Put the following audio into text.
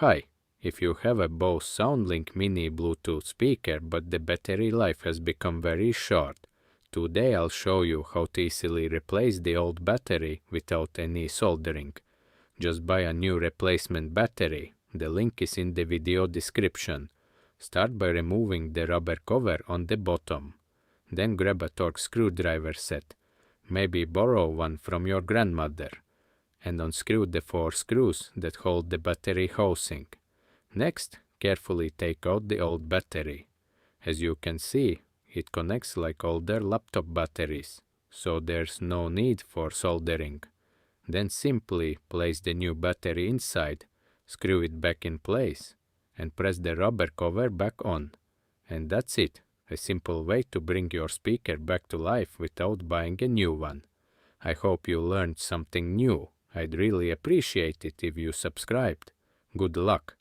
Hi, if you have a Bose Soundlink Mini Bluetooth speaker but the battery life has become very short, today I'll show you how to easily replace the old battery without any soldering. Just buy a new replacement battery, the link is in the video description. Start by removing the rubber cover on the bottom. Then grab a Torx screwdriver set, maybe borrow one from your grandmother, and unscrew the 4 screws that hold the battery housing. Next, carefully take out the old battery. As you can see, it connects like older laptop batteries, so there's no need for soldering. Then simply place the new battery inside, screw it back in place, and press the rubber cover back on. And that's it, a simple way to bring your speaker back to life without buying a new one. I hope you learned something new. I'd really appreciate it if you subscribed. Good luck!